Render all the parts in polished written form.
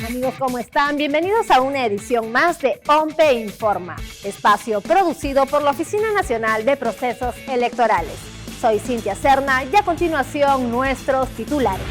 Amigos, ¿cómo están? Bienvenidos a una edición más de OMPE Informa, espacio producido por la Oficina Nacional de Procesos Electorales. Soy Cintia Serna y a continuación nuestros titulares.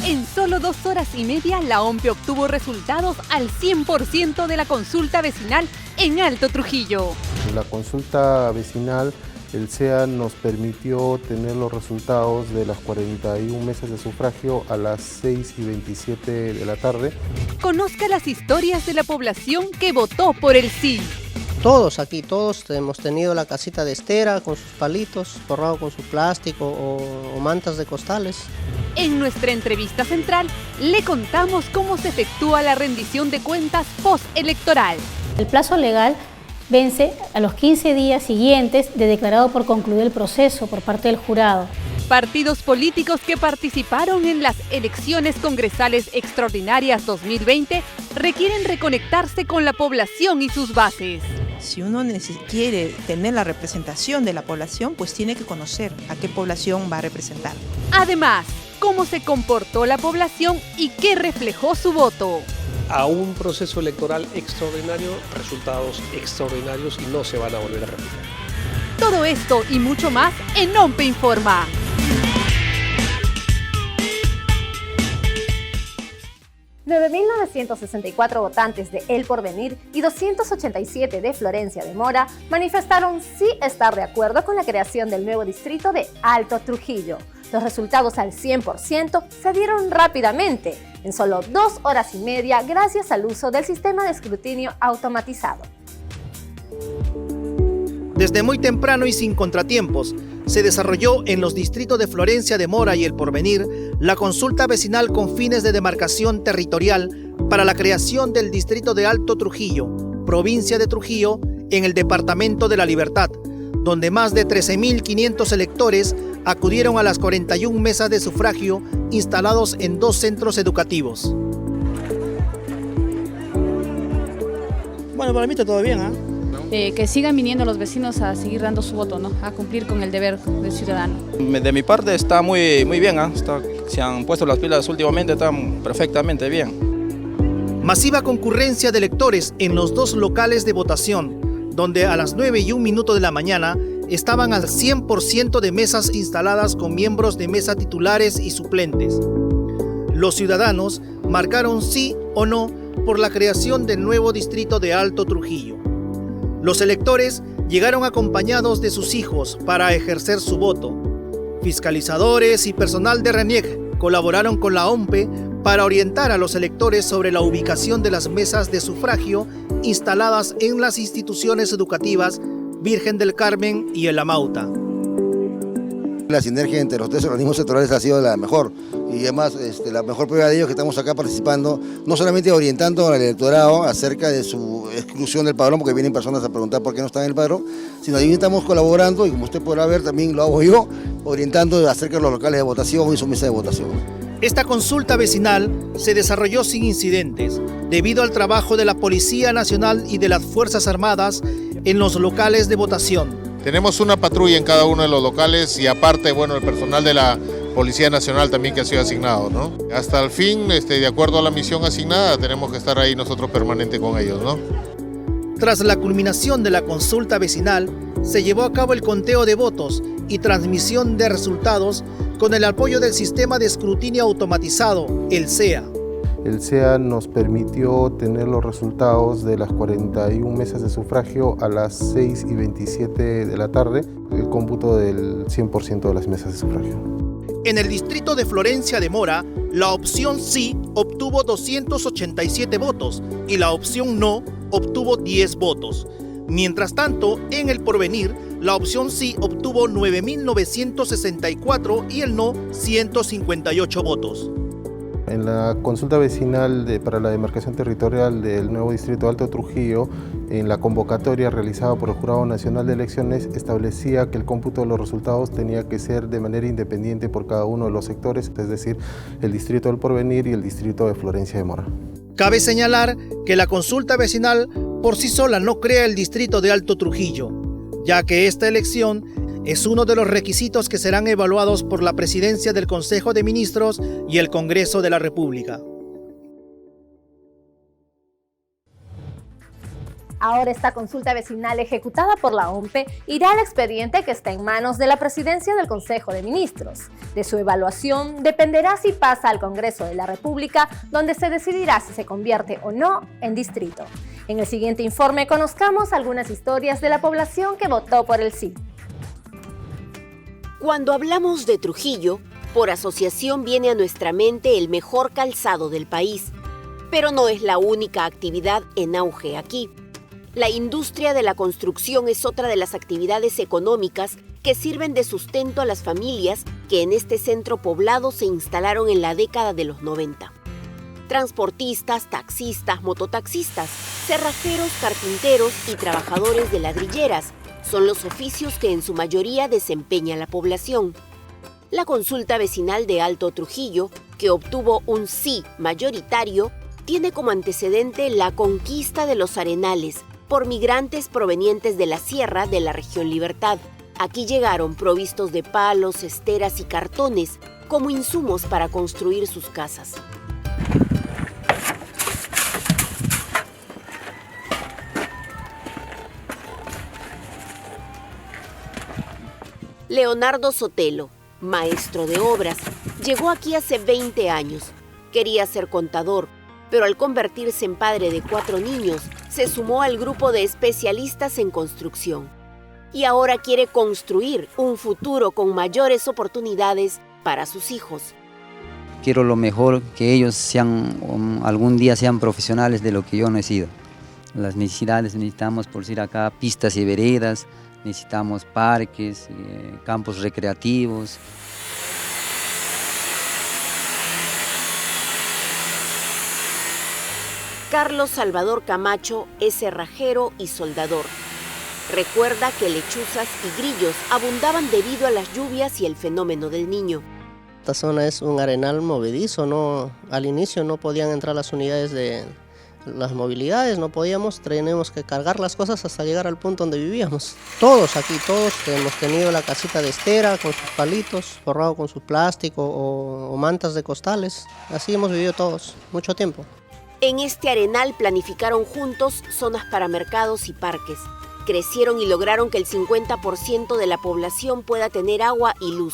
En solo 2 horas y media, la OMPE obtuvo resultados al 100% de la consulta vecinal en Alto Trujillo. La consulta vecinal, el SEA nos permitió tener los resultados de las 41 mesas de sufragio a las 6:27 de la tarde. Conozca las historias de la población que votó por el sí. Todos aquí, todos hemos tenido la casita de estera con sus palitos, forrado con su plástico o mantas de costales. En nuestra entrevista central, le contamos cómo se efectúa la rendición de cuentas postelectoral. El plazo legal vence a los 15 días siguientes de declarado por concluido el proceso por parte del jurado. Partidos políticos que participaron en las elecciones congresales extraordinarias 2020 requieren reconectarse con la población y sus bases. Si uno quiere tener la representación de la población, pues tiene que conocer a qué población va a representar. Además, cómo se comportó la población y qué reflejó su voto. A un proceso electoral extraordinario, resultados extraordinarios y no se van a volver a repetir. Todo esto y mucho más en OMPE Informa. $9.964 votantes de El Porvenir y 287 de Florencia de Mora manifestaron sí estar de acuerdo con la creación del nuevo distrito de Alto Trujillo. Los resultados al 100% se dieron rápidamente, en solo 2 horas y media, gracias al uso del sistema de escrutinio automatizado. Desde muy temprano y sin contratiempos, se desarrolló en los distritos de Florencia de Mora y El Porvenir la consulta vecinal con fines de demarcación territorial para la creación del distrito de Alto Trujillo, provincia de Trujillo, en el departamento de La Libertad, donde más de 13.500 electores acudieron a las 41 mesas de sufragio instalados en 2 centros educativos. Bueno, para mí está todo bien, que sigan viniendo los vecinos a seguir dando su voto, ¿no? A cumplir con el deber del ciudadano. De mi parte está muy bien, se han puesto las pilas últimamente, están perfectamente bien. Masiva concurrencia de electores en los 2 locales de votación, donde a las 9:01 de la mañana estaban al 100% de mesas instaladas con miembros de mesa titulares y suplentes. Los ciudadanos marcaron sí o no por la creación del nuevo distrito de Alto Trujillo. Los electores llegaron acompañados de sus hijos para ejercer su voto. Fiscalizadores y personal de RENIEC colaboraron con la OMPE para orientar a los electores sobre la ubicación de las mesas de sufragio instaladas en las instituciones educativas Virgen del Carmen y El Amauta. La sinergia entre los 3 organismos sectorales ha sido la mejor y además la mejor prueba de ello es que estamos acá participando, no solamente orientando al electorado acerca de su exclusión del padrón, porque vienen personas a preguntar por qué no están en el padrón, sino también estamos colaborando y como usted podrá ver también lo hago yo, orientando acerca de los locales de votación y su mesa de votación. Esta consulta vecinal se desarrolló sin incidentes, debido al trabajo de la Policía Nacional y de las Fuerzas Armadas en los locales de votación. Tenemos una patrulla en cada uno de los locales y aparte, bueno, el personal de la Policía Nacional también que ha sido asignado, ¿no? Hasta el fin, de acuerdo a la misión asignada, tenemos que estar ahí nosotros permanente con ellos, ¿no? Tras la culminación de la consulta vecinal, se llevó a cabo el conteo de votos y transmisión de resultados con el apoyo del sistema de escrutinio automatizado, el SEA. El SEA nos permitió tener los resultados de las 41 mesas de sufragio a las 6:27 de la tarde, el cómputo del 100% de las mesas de sufragio. En el distrito de Florencia de Mora, la opción sí obtuvo 287 votos y la opción no obtuvo 10 votos. Mientras tanto, en El Porvenir, la opción sí obtuvo 9.964 y el no 158 votos. En la consulta vecinal para la demarcación territorial del nuevo distrito Alto Trujillo, en la convocatoria realizada por el Jurado Nacional de Elecciones, establecía que el cómputo de los resultados tenía que ser de manera independiente por cada uno de los sectores, es decir, el distrito del Porvenir y el distrito de Florencia de Mora. Cabe señalar que la consulta vecinal por sí sola no crea el distrito de Alto Trujillo, ya que esta elección es uno de los requisitos que serán evaluados por la Presidencia del Consejo de Ministros y el Congreso de la República. Ahora esta consulta vecinal ejecutada por la OMPE irá al expediente que está en manos de la Presidencia del Consejo de Ministros. De su evaluación dependerá si pasa al Congreso de la República, donde se decidirá si se convierte o no en distrito. En el siguiente informe conozcamos algunas historias de la población que votó por el sí. Cuando hablamos de Trujillo, por asociación viene a nuestra mente el mejor calzado del país. Pero no es la única actividad en auge aquí. La industria de la construcción es otra de las actividades económicas que sirven de sustento a las familias que en este centro poblado se instalaron en la década de los 90. Transportistas, taxistas, mototaxistas, cerrajeros, carpinteros y trabajadores de ladrilleras son los oficios que en su mayoría desempeña la población. La consulta vecinal de Alto Trujillo, que obtuvo un sí mayoritario, tiene como antecedente la conquista de los arenales por migrantes provenientes de la sierra de la región Libertad. Aquí llegaron provistos de palos, esteras y cartones como insumos para construir sus casas. Leonardo Sotelo, maestro de obras, llegó aquí hace 20 años. Quería ser contador, pero al convertirse en padre de 4 niños, se sumó al grupo de especialistas en construcción. Y ahora quiere construir un futuro con mayores oportunidades para sus hijos. Quiero lo mejor, que ellos algún día sean profesionales de lo que yo no he sido. Las necesidades necesitamos, por decir acá, pistas y veredas, necesitamos parques, campos recreativos. Carlos Salvador Camacho es cerrajero y soldador. Recuerda que lechuzas y grillos abundaban debido a las lluvias y el fenómeno del Niño. Esta zona es un arenal movedizo, ¿no? Al inicio no podían entrar las unidades de las movilidades, no podíamos, teníamos que cargar las cosas hasta llegar al punto donde vivíamos. Todos aquí, todos hemos tenido la casita de estera con sus palitos, forrado con su plástico o mantas de costales. Así hemos vivido todos, mucho tiempo. En este arenal planificaron juntos zonas para mercados y parques. Crecieron y lograron que el 50% de la población pueda tener agua y luz,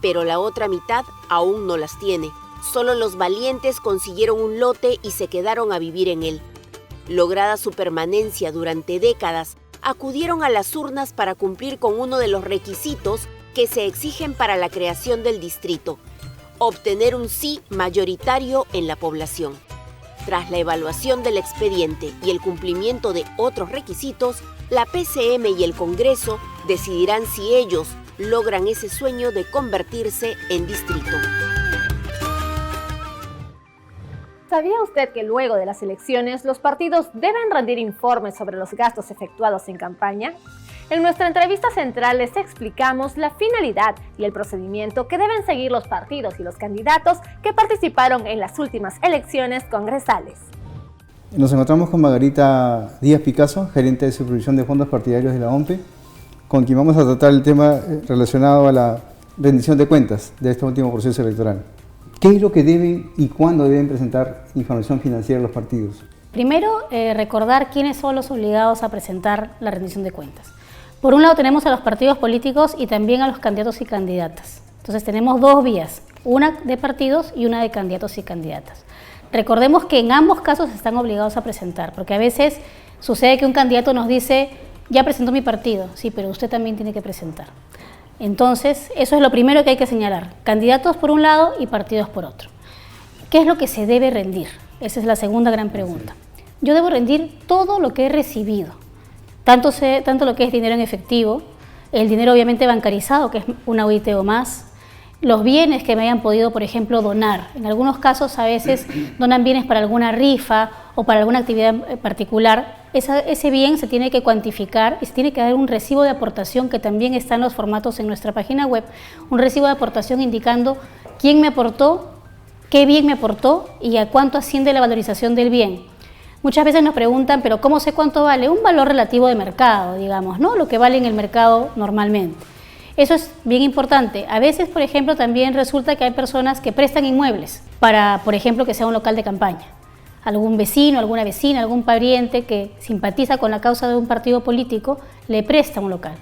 pero la otra mitad aún no las tiene. Solo los valientes consiguieron un lote y se quedaron a vivir en él. Lograda su permanencia durante décadas, acudieron a las urnas para cumplir con uno de los requisitos que se exigen para la creación del distrito: obtener un sí mayoritario en la población. Tras la evaluación del expediente y el cumplimiento de otros requisitos, la PCM y el Congreso decidirán si ellos logran ese sueño de convertirse en distrito. ¿Sabía usted que luego de las elecciones los partidos deben rendir informes sobre los gastos efectuados en campaña? En nuestra entrevista central les explicamos la finalidad y el procedimiento que deben seguir los partidos y los candidatos que participaron en las últimas elecciones congresales. Nos encontramos con Margarita Díaz Picasso, gerente de supervisión de fondos partidarios de la OMPE, con quien vamos a tratar el tema relacionado a la rendición de cuentas de este último proceso electoral. ¿Qué es lo que deben y cuándo deben presentar información financiera los partidos? Primero, recordar quiénes son los obligados a presentar la rendición de cuentas. Por un lado tenemos a los partidos políticos y también a los candidatos y candidatas. Entonces tenemos dos vías, una de partidos y una de candidatos y candidatas. Recordemos que en ambos casos están obligados a presentar, porque a veces sucede que un candidato nos dice, ya presentó mi partido, sí, pero usted también tiene que presentar. Entonces, eso es lo primero que hay que señalar, candidatos por un lado y partidos por otro. ¿Qué es lo que se debe rendir? Esa es la segunda gran pregunta. Yo debo rendir todo lo que he recibido, tanto lo que es dinero en efectivo, el dinero obviamente bancarizado, que es una UIT o más, los bienes que me hayan podido, por ejemplo, donar. En algunos casos a veces donan bienes para alguna rifa o para alguna actividad particular. Ese bien se tiene que cuantificar y se tiene que dar un recibo de aportación que también está en los formatos en nuestra página web. Un recibo de aportación indicando quién me aportó, qué bien me aportó y a cuánto asciende la valorización del bien. Muchas veces nos preguntan, pero ¿cómo sé cuánto vale? Un valor relativo de mercado, digamos, ¿no? Lo que vale en el mercado normalmente. Eso es bien importante. A veces, por ejemplo, también resulta que hay personas que prestan inmuebles para, por ejemplo, que sea un local de campaña. Algún vecino, alguna vecina, algún pariente que simpatiza con la causa de un partido político le presta un local.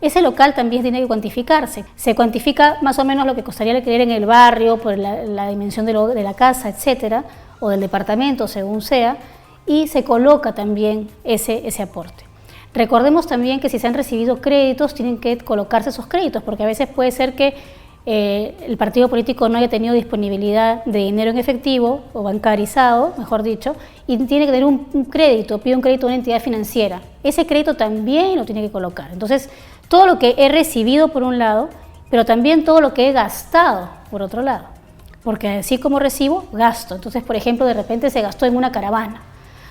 Ese local también tiene que cuantificarse. Se cuantifica más o menos lo que costaría alquiler en el barrio, por la dimensión de la casa, etcétera, o del departamento, según sea, y se coloca también ese aporte. Recordemos también que si se han recibido créditos, tienen que colocarse esos créditos, porque a veces puede ser que el partido político no haya tenido disponibilidad de dinero en efectivo o bancarizado, mejor dicho, y tiene que tener un crédito, pide un crédito a una entidad financiera. Ese crédito también lo tiene que colocar. Entonces, todo lo que he recibido por un lado, pero también todo lo que he gastado por otro lado, porque así como recibo, gasto. Entonces, por ejemplo, de repente se gastó en una caravana,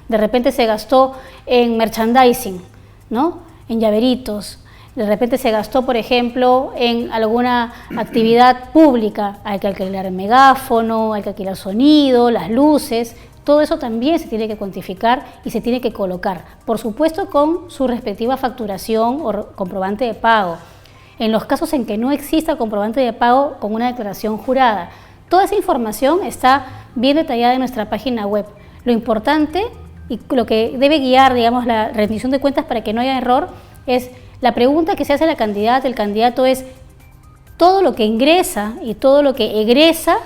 de repente se gastó en merchandising, ¿no? En llaveritos, de repente se gastó, por ejemplo, en alguna actividad pública, hay que alquilar el megáfono, hay que alquilar sonido, las luces, todo eso también se tiene que cuantificar y se tiene que colocar, por supuesto con su respectiva facturación o comprobante de pago. En los casos en que no exista comprobante de pago, con una declaración jurada. Toda esa información está bien detallada en nuestra página web. Lo importante y lo que debe guiar, digamos, la rendición de cuentas para que no haya error es la pregunta que se hace a la candidata, el candidato es todo lo que ingresa y todo lo que egresa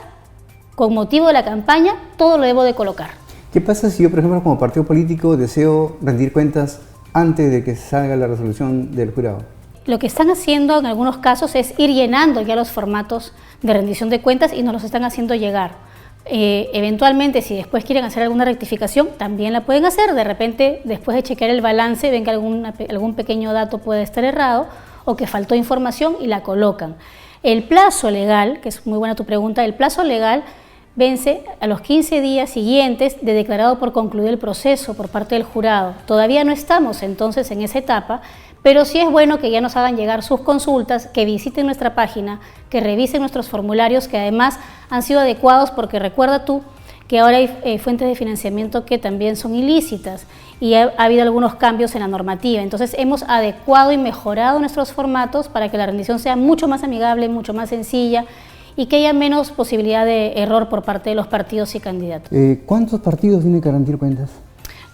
con motivo de la campaña, todo lo debo de colocar. ¿Qué pasa si yo, por ejemplo, como partido político deseo rendir cuentas antes de que salga la resolución del jurado? Lo que están haciendo en algunos casos es ir llenando ya los formatos de rendición de cuentas y nos los están haciendo llegar. Eventualmente, si después quieren hacer alguna rectificación, también la pueden hacer. De repente, después de chequear el balance, ven que algún pequeño dato puede estar errado o que faltó información y la colocan. El plazo legal, que es muy buena tu pregunta, el plazo legal vence a los 15 días siguientes de declarado por concluido el proceso por parte del jurado. Todavía no estamos entonces en esa etapa, pero sí es bueno que ya nos hagan llegar sus consultas, que visiten nuestra página, que revisen nuestros formularios, que además han sido adecuados porque recuerda tú que ahora hay fuentes de financiamiento que también son ilícitas y ha habido algunos cambios en la normativa. Entonces hemos adecuado y mejorado nuestros formatos para que la rendición sea mucho más amigable, mucho más sencilla y que haya menos posibilidad de error por parte de los partidos y candidatos. ¿Cuántos partidos tienen que rendir cuentas?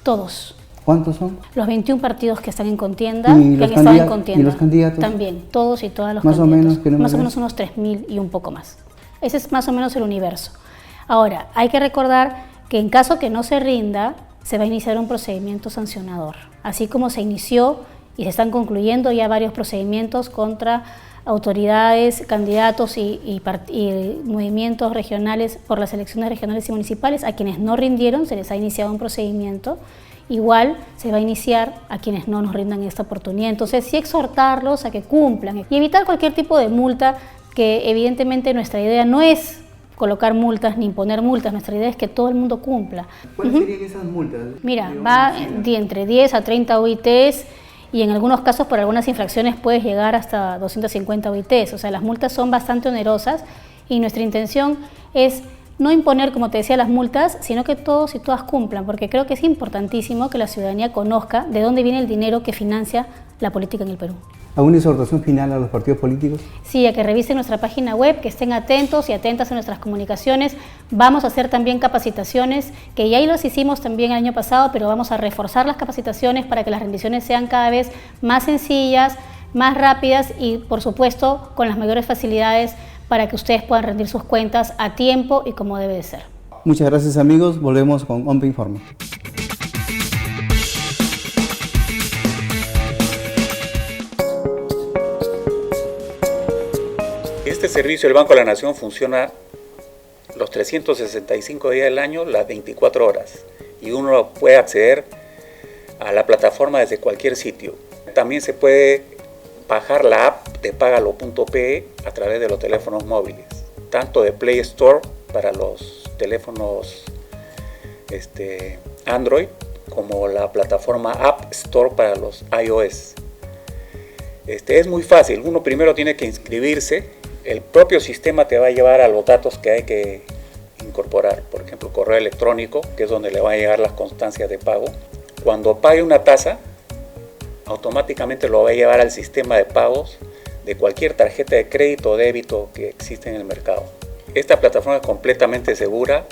Todos. ¿Cuántos son? Los 21 partidos que están en contienda, que han estado en contienda. ¿Y los candidatos? También, todos y todas los más candidatos. O menos, más o menos unos 3.000 y un poco más. Ese es más o menos el universo. Ahora, hay que recordar que en caso que no se rinda, se va a iniciar un procedimiento sancionador. Así como se inició y se están concluyendo ya varios procedimientos contra autoridades, candidatos y movimientos regionales por las elecciones regionales y municipales, a quienes no rindieron se les ha iniciado un procedimiento. Igual se va a iniciar a quienes no nos rindan esta oportunidad. Entonces, sí exhortarlos a que cumplan y evitar cualquier tipo de multa, que evidentemente nuestra idea no es colocar multas ni imponer multas, nuestra idea es que todo el mundo cumpla. ¿Cuáles serían esas multas? Mira, va de entre 10 a 30 OITs y en algunos casos por algunas infracciones puedes llegar hasta 250 OITs. O sea, las multas son bastante onerosas y nuestra intención es no imponer, como te decía, las multas, sino que todos y todas cumplan, porque creo que es importantísimo que la ciudadanía conozca de dónde viene el dinero que financia la política en el Perú. ¿Alguna exhortación final a los partidos políticos? Sí, a que revisen nuestra página web, que estén atentos y atentas a nuestras comunicaciones. Vamos a hacer también capacitaciones, que ya los hicimos también el año pasado, pero vamos a reforzar las capacitaciones para que las rendiciones sean cada vez más sencillas, más rápidas y, por supuesto, con las mayores facilidades para que ustedes puedan rendir sus cuentas a tiempo y como debe de ser. Muchas gracias, amigos. Volvemos con OMPE Informa. Este servicio del Banco de la Nación funciona los 365 días del año, las 24 horas. Y uno puede acceder a la plataforma desde cualquier sitio. También se puede bajar la app de Pagalo.pe a través de los teléfonos móviles, tanto de Play Store para los teléfonos Android como la plataforma App Store para los iOS. Es muy fácil, uno primero tiene que inscribirse, el propio sistema te va a llevar a los datos que hay que incorporar, por ejemplo correo electrónico, que es donde le van a llegar las constancias de pago. Cuando pague una tasa, automáticamente lo va a llevar al sistema de pagos de cualquier tarjeta de crédito o débito que existe en el mercado. Esta plataforma es completamente segura,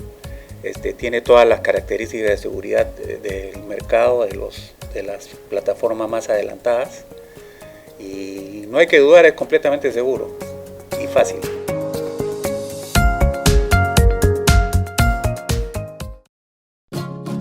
tiene todas las características de seguridad del mercado, de las plataformas más adelantadas, y no hay que dudar, es completamente seguro y fácil.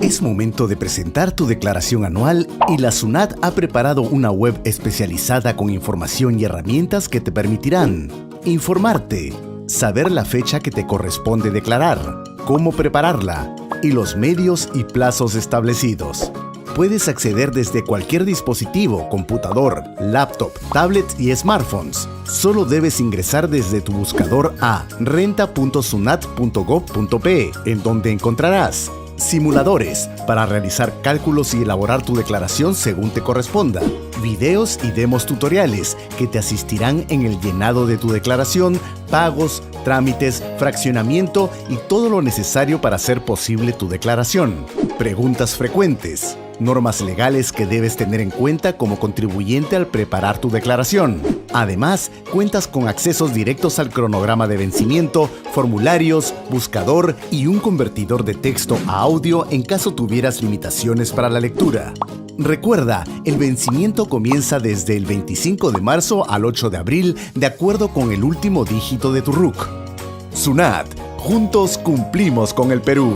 Es momento de presentar tu declaración anual y la SUNAT ha preparado una web especializada con información y herramientas que te permitirán informarte, saber la fecha que te corresponde declarar, cómo prepararla y los medios y plazos establecidos. Puedes acceder desde cualquier dispositivo, computador, laptop, tablet y smartphones. Solo debes ingresar desde tu buscador a renta.sunat.gov.pe, en donde encontrarás simuladores para realizar cálculos y elaborar tu declaración según te corresponda, videos y demos tutoriales que te asistirán en el llenado de tu declaración, pagos, trámites, fraccionamiento y todo lo necesario para hacer posible tu declaración. Preguntas frecuentes, normas legales que debes tener en cuenta como contribuyente al preparar tu declaración. Además, cuentas con accesos directos al cronograma de vencimiento, formularios, buscador y un convertidor de texto a audio en caso tuvieras limitaciones para la lectura. Recuerda, el vencimiento comienza desde el 25 de marzo al 8 de abril, de acuerdo con el último dígito de tu RUC. SUNAT, juntos cumplimos con el Perú.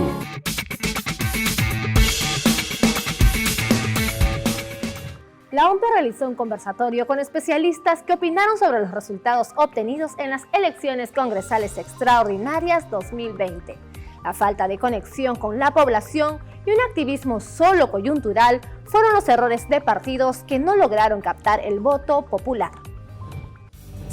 La OMPE realizó un conversatorio con especialistas que opinaron sobre los resultados obtenidos en las elecciones congresales extraordinarias 2020. La falta de conexión con la población y un activismo solo coyuntural fueron los errores de partidos que no lograron captar el voto popular.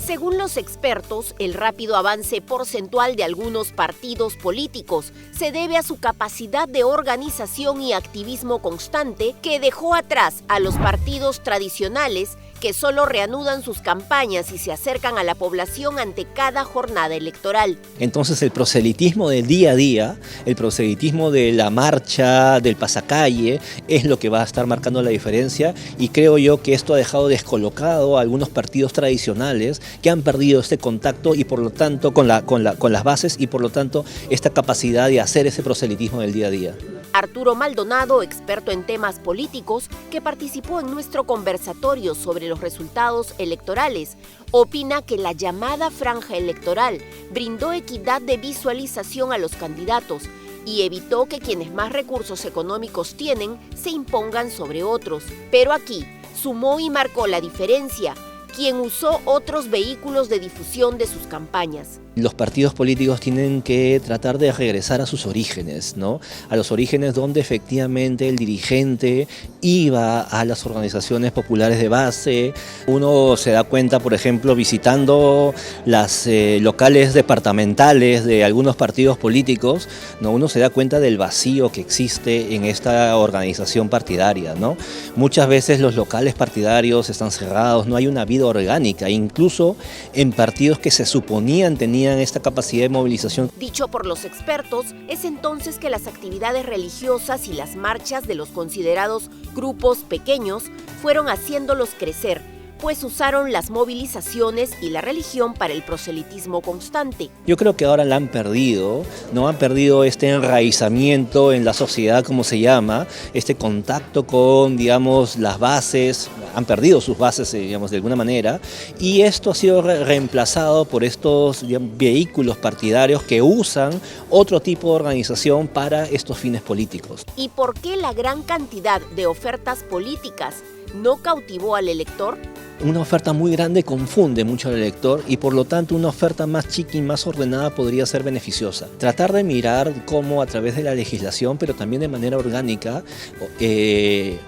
Según los expertos, el rápido avance porcentual de algunos partidos políticos se debe a su capacidad de organización y activismo constante que dejó atrás a los partidos tradicionales que solo reanudan sus campañas y se acercan a la población ante cada jornada electoral. Entonces el proselitismo del día a día, el proselitismo de la marcha, del pasacalle, es lo que va a estar marcando la diferencia, y creo yo que esto ha dejado descolocado a algunos partidos tradicionales que han perdido este contacto y por lo tanto con las bases, y por lo tanto esta capacidad de hacer ese proselitismo del día a día. Arturo Maldonado, experto en temas políticos, que participó en nuestro conversatorio sobre los resultados electorales, opina que la llamada franja electoral brindó equidad de visualización a los candidatos y evitó que quienes más recursos económicos tienen se impongan sobre otros. Pero aquí sumó y marcó la diferencia quien usó otros vehículos de difusión de sus campañas. Los partidos políticos tienen que tratar de regresar a sus orígenes, ¿no? A los orígenes donde efectivamente el dirigente iba a las organizaciones populares de base. Uno se da cuenta, por ejemplo, visitando las locales departamentales de algunos partidos políticos, ¿no? Uno se da cuenta del vacío que existe en esta organización partidaria, ¿no? Muchas veces los locales partidarios están cerrados, no hay una vida orgánica, incluso en partidos que se suponían tenían esta capacidad de movilización. Dicho por los expertos, es entonces que las actividades religiosas y las marchas de los considerados grupos pequeños fueron haciéndolos crecer, pues usaron las movilizaciones y la religión para el proselitismo constante. Yo creo que ahora la han perdido, ¿no? Han perdido este enraizamiento en la sociedad, como se llama, este contacto con, digamos, las bases, han perdido sus bases, digamos, de alguna manera, y esto ha sido reemplazado por estos, digamos, vehículos partidarios que usan otro tipo de organización para estos fines políticos. ¿Y por qué la gran cantidad de ofertas políticas no cautivó al elector? Una oferta muy grande confunde mucho al elector y por lo tanto una oferta más chica y más ordenada podría ser beneficiosa. Tratar de mirar cómo a través de la legislación, pero también de manera orgánica,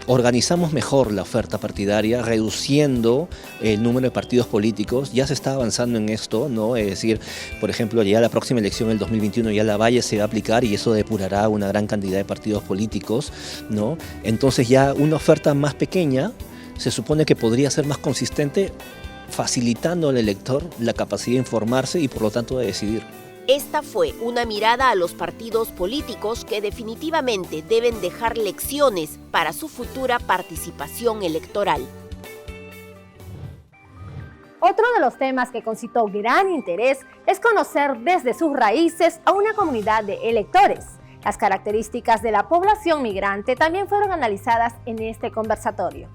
organizamos mejor la oferta partidaria, reduciendo el número de partidos políticos. Ya se está avanzando en esto, ¿no? Es decir, por ejemplo, ya la próxima elección, el 2021, ya la Valle se va a aplicar y eso depurará una gran cantidad de partidos políticos, ¿no? Entonces ya una oferta más pequeña se supone que podría ser más consistente, facilitando al elector la capacidad de informarse y por lo tanto de decidir. Esta fue una mirada a los partidos políticos que definitivamente deben dejar lecciones para su futura participación electoral. Otro de los temas que concitó gran interés es conocer desde sus raíces a una comunidad de electores. Las características de la población migrante también fueron analizadas en este conversatorio.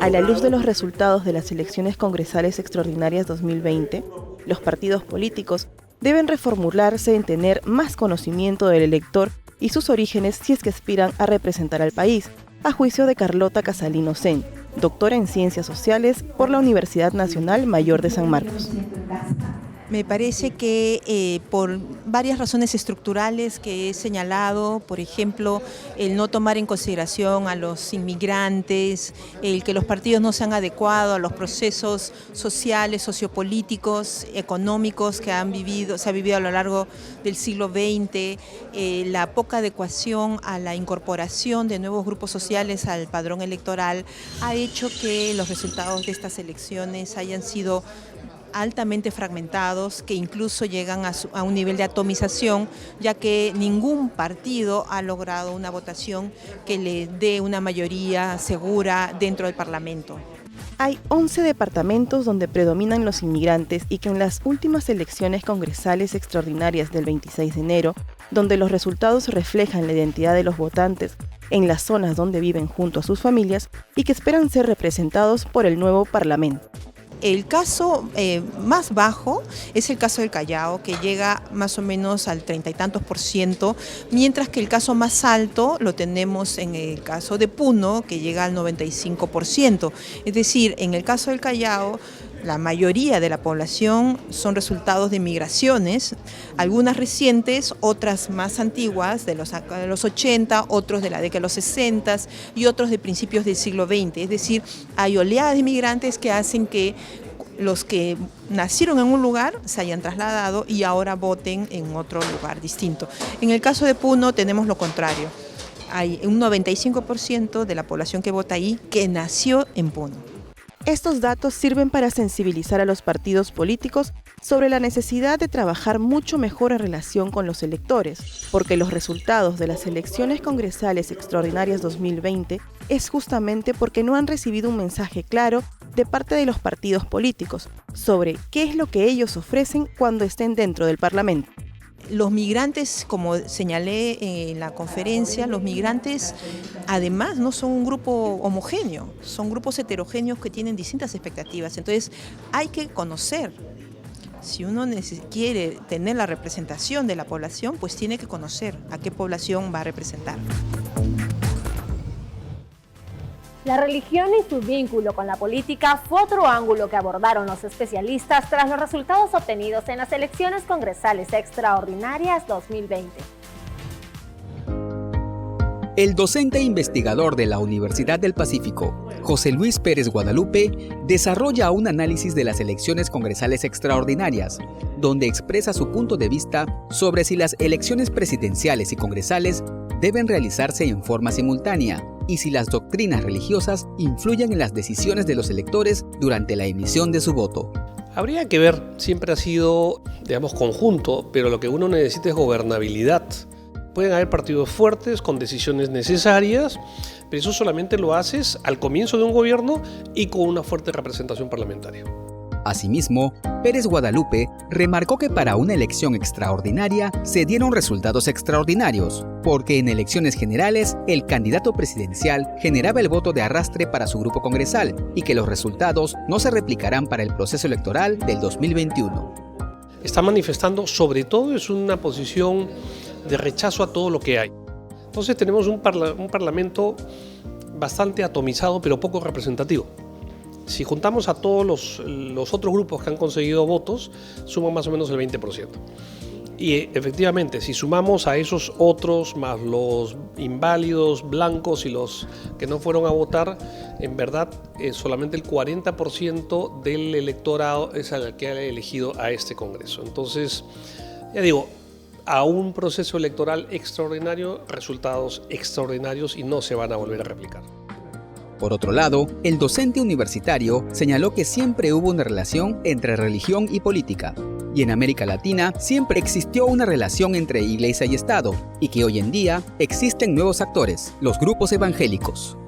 A la luz de los resultados de las elecciones congresales extraordinarias 2020, los partidos políticos deben reformularse en tener más conocimiento del elector y sus orígenes si es que aspiran a representar al país, a juicio de Carlota Casalino Sen, doctora en Ciencias Sociales por la Universidad Nacional Mayor de San Marcos. Me parece que por varias razones estructurales que he señalado, por ejemplo, el no tomar en consideración a los inmigrantes, el que los partidos no se han adecuado a los procesos sociales, sociopolíticos, económicos que se ha vivido a lo largo del siglo XX, la poca adecuación a la incorporación de nuevos grupos sociales al padrón electoral, ha hecho que los resultados de estas elecciones hayan sido altamente fragmentados, que incluso llegan a un nivel de atomización, ya que ningún partido ha logrado una votación que le dé una mayoría segura dentro del Parlamento. Hay 11 departamentos donde predominan los inmigrantes y que en las últimas elecciones congresales extraordinarias del 26 de enero, donde los resultados reflejan la identidad de los votantes en las zonas donde viven junto a sus familias y que esperan ser representados por el nuevo Parlamento. El caso más bajo es el caso del Callao, que llega más o menos al 30 y tantos %, mientras que el caso más alto lo tenemos en el caso de Puno, que llega al 95%. Es decir, en el caso del Callao, la mayoría de la población son resultados de migraciones, algunas recientes, otras más antiguas, de los 80, otros de la década de los 60 y otros de principios del siglo XX. Es decir, hay oleadas de migrantes que hacen que los que nacieron en un lugar se hayan trasladado y ahora voten en otro lugar distinto. En el caso de Puno tenemos lo contrario. Hay un 95% de la población que vota ahí que nació en Puno. Estos datos sirven para sensibilizar a los partidos políticos sobre la necesidad de trabajar mucho mejor en relación con los electores, porque los resultados de las elecciones congresales extraordinarias 2020 es justamente porque no han recibido un mensaje claro de parte de los partidos políticos sobre qué es lo que ellos ofrecen cuando estén dentro del Parlamento. Los migrantes, como señalé en la conferencia, los migrantes además no son un grupo homogéneo, son grupos heterogéneos que tienen distintas expectativas. Entonces hay que conocer. Si uno quiere tener la representación de la población, pues tiene que conocer a qué población va a representar. La religión y su vínculo con la política fue otro ángulo que abordaron los especialistas tras los resultados obtenidos en las elecciones congresales extraordinarias 2020. El docente e investigador de la Universidad del Pacífico, José Luis Pérez Guadalupe, desarrolla un análisis de las elecciones congresales extraordinarias, donde expresa su punto de vista sobre si las elecciones presidenciales y congresales deben realizarse en forma simultánea y si las doctrinas religiosas influyen en las decisiones de los electores durante la emisión de su voto. Habría que ver, siempre ha sido, digamos, conjunto, pero lo que uno necesita es gobernabilidad. Pueden haber partidos fuertes con decisiones necesarias, pero eso solamente lo haces al comienzo de un gobierno y con una fuerte representación parlamentaria. Asimismo, Pérez Guadalupe remarcó que para una elección extraordinaria se dieron resultados extraordinarios, porque en elecciones generales el candidato presidencial generaba el voto de arrastre para su grupo congresal y que los resultados no se replicarán para el proceso electoral del 2021. Está manifestando, sobre todo, es una posición de rechazo a todo lo que hay. Entonces tenemos un parlamento bastante atomizado, pero poco representativo. Si juntamos a todos los otros grupos que han conseguido votos, suman más o menos el 20%. Y efectivamente, si sumamos a esos otros, más los inválidos, blancos y los que no fueron a votar, en verdad solamente el 40% del electorado es el que ha elegido a este Congreso. Entonces, ya digo, a un proceso electoral extraordinario, resultados extraordinarios y no se van a volver a replicar. Por otro lado, el docente universitario señaló que siempre hubo una relación entre religión y política, y en América Latina siempre existió una relación entre Iglesia y Estado, y que hoy en día existen nuevos actores, los grupos evangélicos.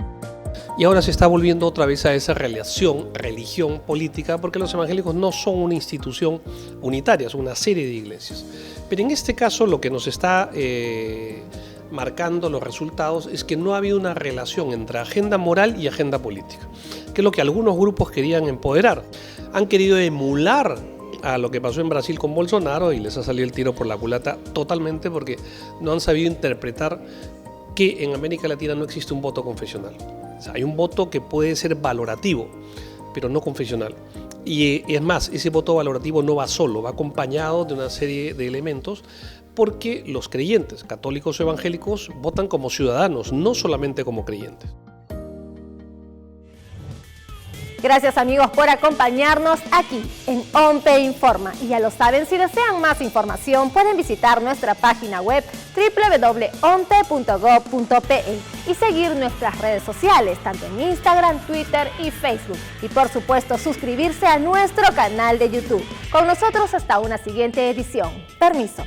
Y ahora se está volviendo otra vez a esa relación religión-política, porque los evangélicos no son una institución unitaria, son una serie de iglesias. Pero en este caso lo que nos está marcando los resultados es que no ha habido una relación entre agenda moral y agenda política, que es lo que algunos grupos querían empoderar. Han querido emular a lo que pasó en Brasil con Bolsonaro y les ha salido el tiro por la culata totalmente, porque no han sabido interpretar que en América Latina no existe un voto confesional. O sea, hay un voto que puede ser valorativo, pero no confesional. Y es más, ese voto valorativo no va solo, va acompañado de una serie de elementos, porque los creyentes, católicos o evangélicos, votan como ciudadanos, no solamente como creyentes. Gracias amigos por acompañarnos aquí en OMPE Informa. Y ya lo saben, si desean más información pueden visitar nuestra página web www.ompe.gov.pe y seguir nuestras redes sociales, tanto en Instagram, Twitter y Facebook. Y por supuesto suscribirse a nuestro canal de YouTube. Con nosotros hasta una siguiente edición. Permiso.